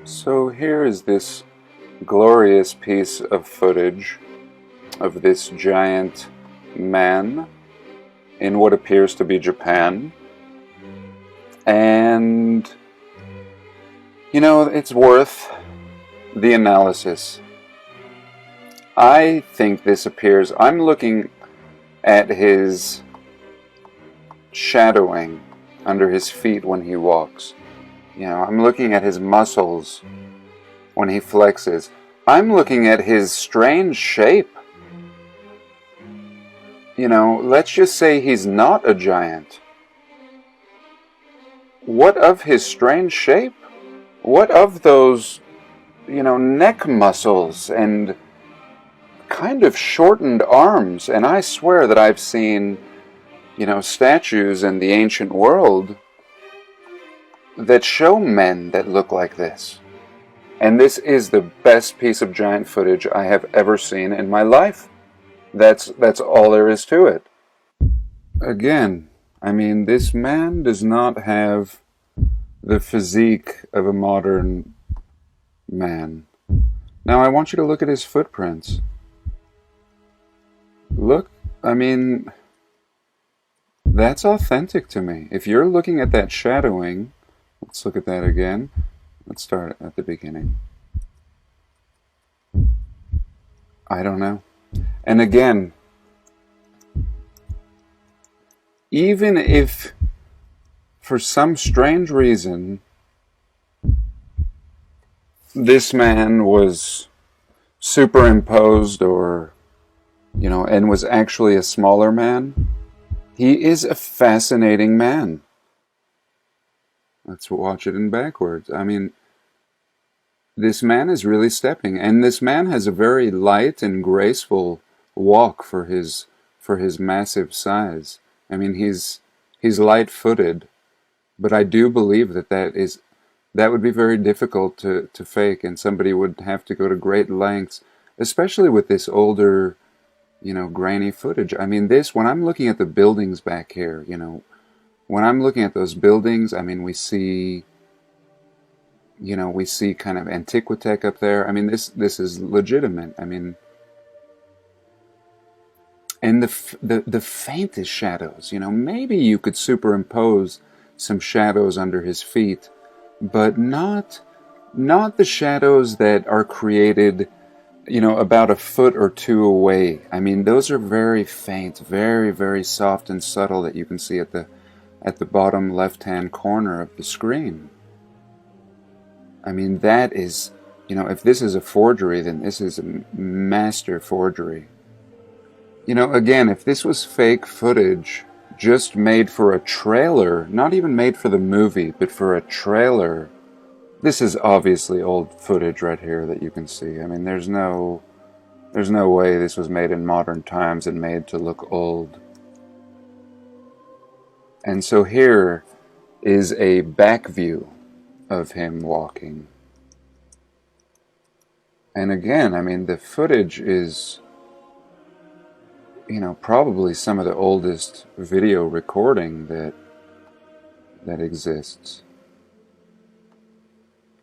So here is this glorious piece of footage of this giant man in what appears to be Japan. And, it's worth the analysis. I think this appears, I'm looking at his shadowing under his feet when he walks. I'm looking at his muscles when he flexes. I'm looking at his strange shape. Let's just say he's not a giant. What of his strange shape? What of those, neck muscles and kind of shortened arms? And I swear that I've seen, statues in the ancient world that show men that look like this. And this is the best piece of giant footage I have ever seen in my life. That's all there is to it. Again, this man does not have the physique of a modern man. Now I want you to look at his footprints. Look, that's authentic to me. If you're looking at that shadowing, let's look at that again. Let's start at the beginning. I don't know. And again, even if for some strange reason this man was superimposed or, and was actually a smaller man, he is a fascinating man. Let's watch it in backwards. This man is really stepping, and this man has a very light and graceful walk for his massive size. He's light-footed, but I do believe that would be very difficult to fake, and somebody would have to go to great lengths, especially with this older, grainy footage. When I'm looking at the buildings back here, when I'm looking at those buildings, we see kind of Antiquitech up there. This is legitimate. And the faintest shadows, maybe you could superimpose some shadows under his feet, but not the shadows that are created, about a foot or two away. Those are very faint, very, very soft and subtle that you can see at the bottom left-hand corner of the screen. That is, if this is a forgery, then this is a master forgery. Again, if this was fake footage just made for a trailer, not even made for the movie, but for a trailer, this is obviously old footage right here that you can see. There's no way this was made in modern times and made to look old. And so here is a back view of him walking. And again, the footage is, probably some of the oldest video recording that exists.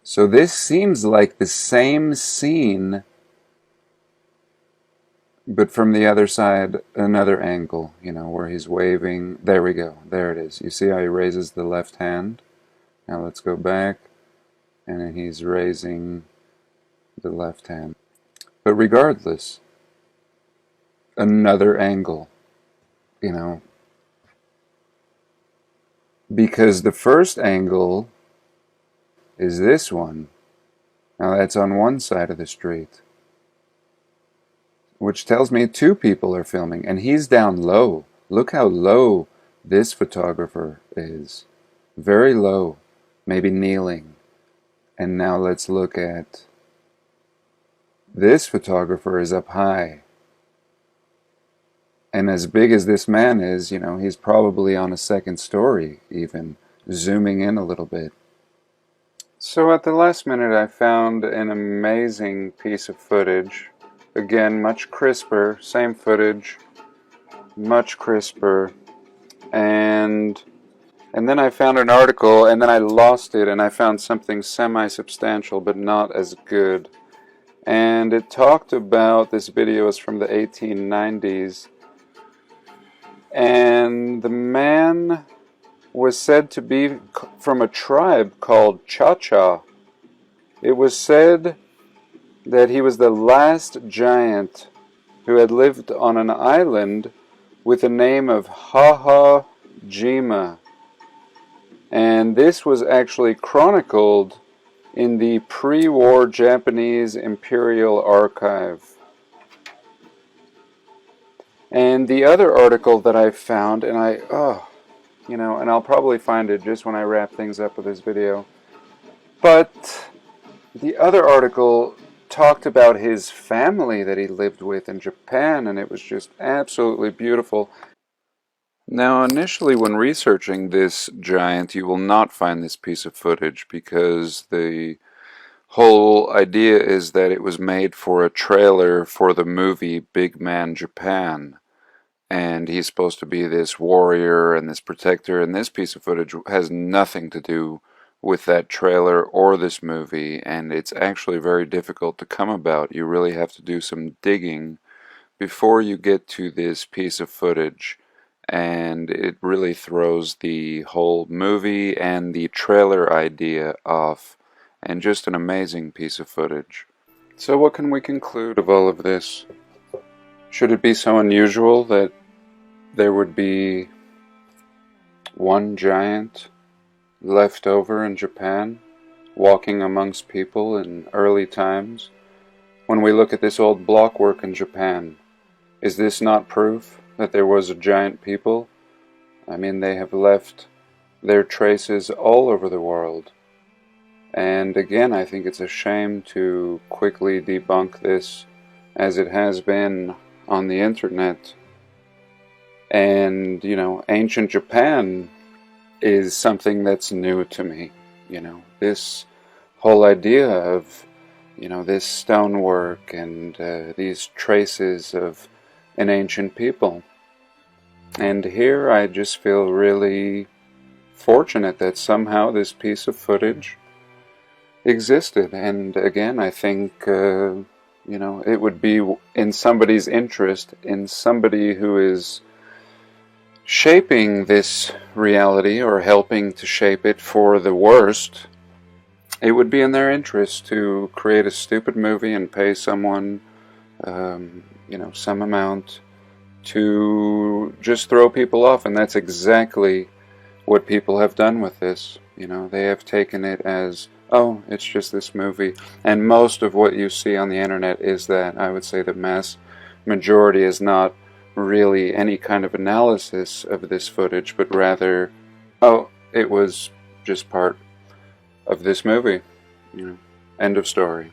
So this seems like the same scene, but from the other side, another angle, where he's waving. There we go. There it is. You see how he raises the left hand? Now let's go back, and then he's raising the left hand. But regardless, another angle, because the first angle is this one. Now that's on one side of the street, which tells me two people are filming, and he's down low. Look how low this photographer is. Very low, maybe kneeling. And now let's look at this photographer is up high. And as big as this man is, he's probably on a second story even, zooming in a little bit. So at the last minute I found an amazing piece of footage. Again, much crisper, same footage, much crisper. And And then I found an article, and then I lost it, and I found something semi-substantial, but not as good. And it talked about, this video is from the 1890s, and the man was said to be from a tribe called Cha-Cha. It was said that he was the last giant who had lived on an island with the name of Ha-Ha Jima. And this was actually chronicled in the pre-war Japanese Imperial Archive. And the other article that I found, and and I'll probably find it just when I wrap things up with this video, but the other article talked about his family that he lived with in Japan, and it was just absolutely beautiful. Now, initially when researching this giant, you will not find this piece of footage because the whole idea is that it was made for a trailer for the movie Big Man Japan. And he's supposed to be this warrior and this protector, and this piece of footage has nothing to do with that trailer or this movie, and it's actually very difficult to come about. You really have to do some digging before you get to this piece of footage, and it really throws the whole movie and the trailer idea off, and just an amazing piece of footage. So what can we conclude of all of this? Should it be so unusual that there would be one giant left over in Japan, walking amongst people in early times? When we look at this old blockwork in Japan, is this not proof that there was a giant people? I mean, they have left their traces all over the world. And again, I think it's a shame to quickly debunk this, as it has been on the internet. And, ancient Japan is something that's new to me. This whole idea of, this stonework and these traces of an ancient people. And here I just feel really fortunate that somehow this piece of footage existed. And again, I think, it would be in somebody's interest, in somebody who is shaping this reality or helping to shape it for the worst. It would be in their interest to create a stupid movie and pay someone, some amount to just throw people off. And that's exactly what people have done with this. They have taken it as, oh, it's just this movie. And most of what you see on the internet is that. I would say the mass majority is not really any kind of analysis of this footage, but rather, oh, it was just part of this movie. End of story.